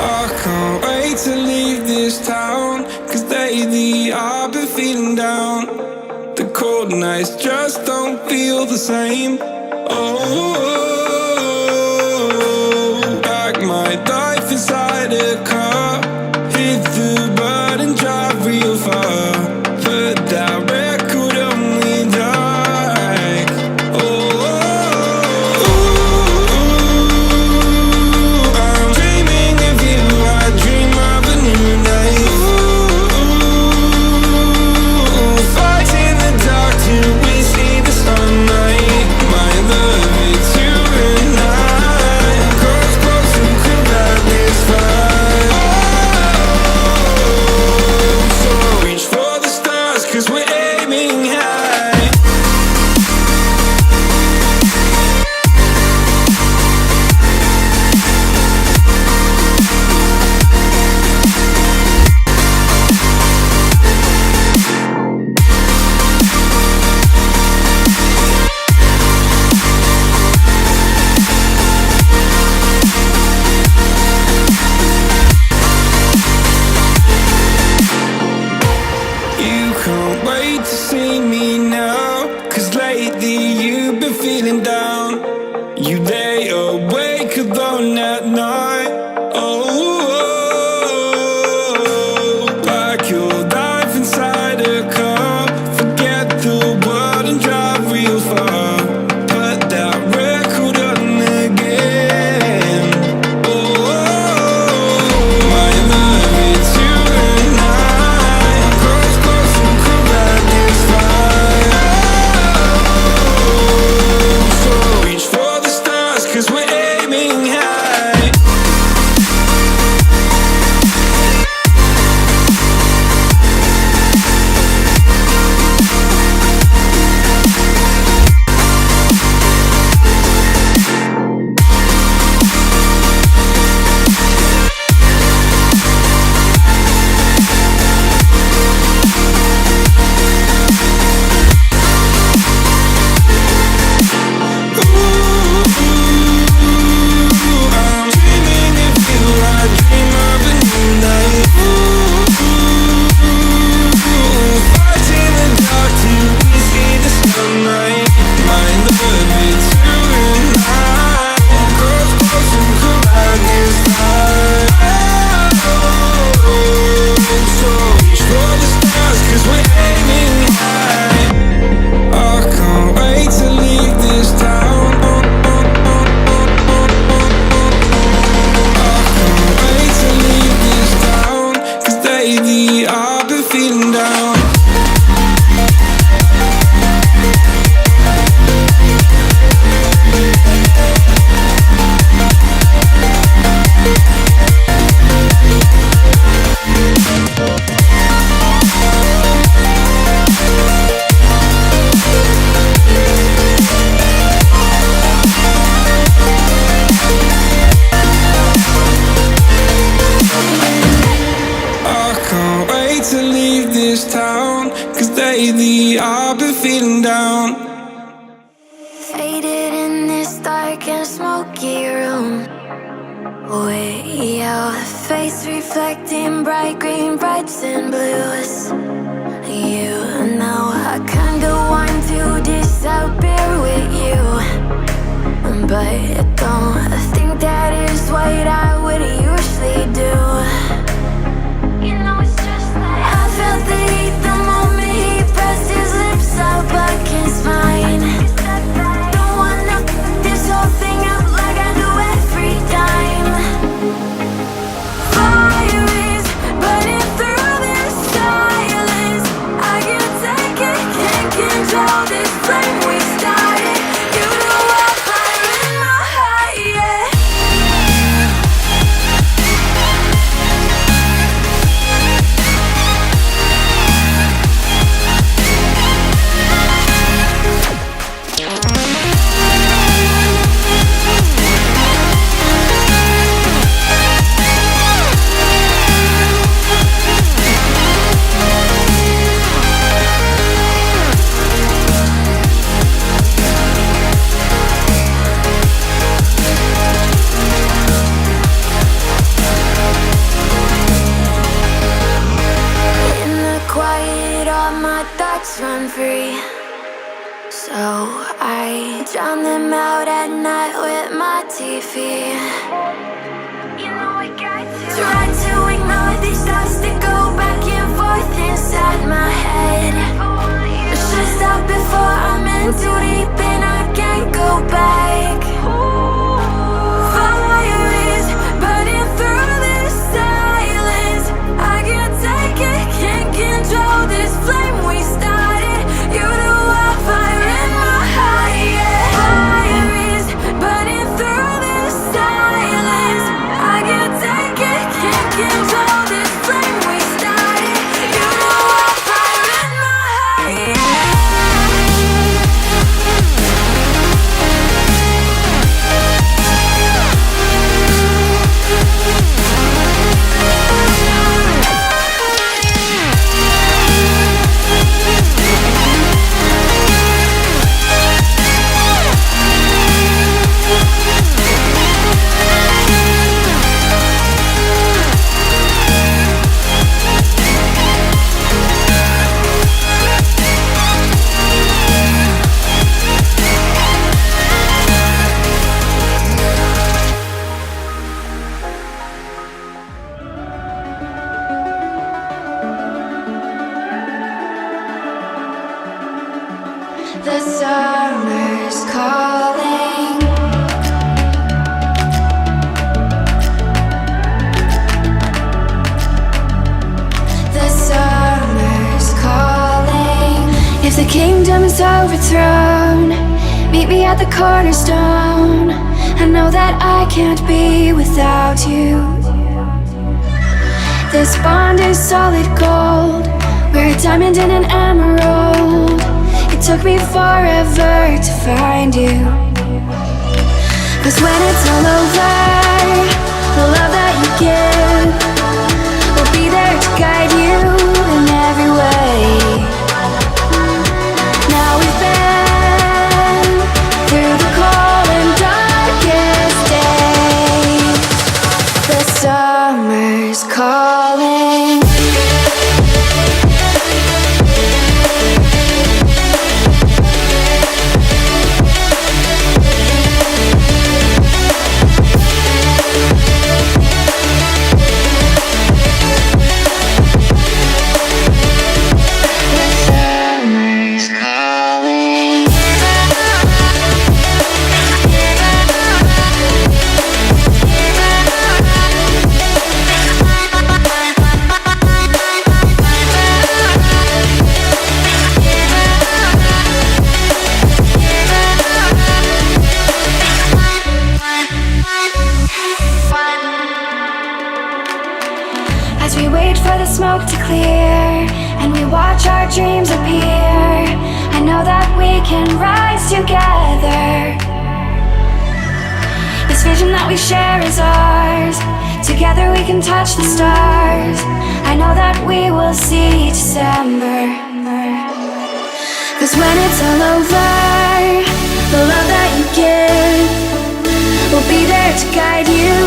I can't wait to leave this town, 'cause lately I've been feeling down. The cold nights just don't feel the same. Oh, like my life inside a car. Hit the button, drive real far. Put that record on me like, oh, I'm dreaming of you. I dream of a new night. Fight in the dark till we see the sunlight. My love, it's you and I. Close, close, who could light this fire? So reach for the stars, 'cause we're aiming high. You can't wait to see me now, 'cause lately you've been feeling down. You lay awake alone at night. Oh, like your life inside a car. Forget the world and drive real far. Put that record on again. Oh, my love, it's you and I. Close, close, who could light this fire? So reach for the stars, 'cause we're aiming high. I'm dreaming of you. I dream of a new night. Fight in the dark till we see the sunlight. My love, it's you and I. Close, close, who could light this fire? So reach for the stars, 'cause we're aiming high. I can't wait to leave this town. I can't wait to leave this town, 'cause lately I've been feeling down. I can't wait to leave this town, 'cause lately I've been feeling down. Faded in this dark and smoky room. Way out, face reflecting bright green, brights and blues. You know I can't go on to disappear with you, but I don't think that is what I would usually do. You know it's just like I felt the heat the moment he pressed his lips up against mine. Don't wanna this whole thing up like I do every time. Fire is burning through this silence. I can't take it, can't control this flame we started. You know I'm fire in my heart, yeah. them free. So I drown them out at night with my TV. You know I got to try to ignore these thoughts that go back and forth inside my head. I should stop before I'm in too deep and I can't go back. Fire is burning through this silence. I can't take it, can't control this flame we started. You know I fire in my heart, yeah. Fire is burning through this silence. I can't take it, can't control this flame we started. You know I fire in my heart, yeah. The summer's calling. The summer's calling. If the kingdom is overthrown, meet me at the cornerstone. I know that I can't be without you. This bond is solid gold. We're a diamond and an emerald. It took me forever to find you. 'Cause when it's all over, the love that you give will be there to guide you in every way. Now we've been through the cold and darkest days. The summer's calling. As we wait for the smoke to clear and we watch our dreams appear, I know that we can rise together. This vision that we share is ours. Together we can touch the stars. I know that we will see December. 'Cause when it's all over, the love that you give will be there to guide you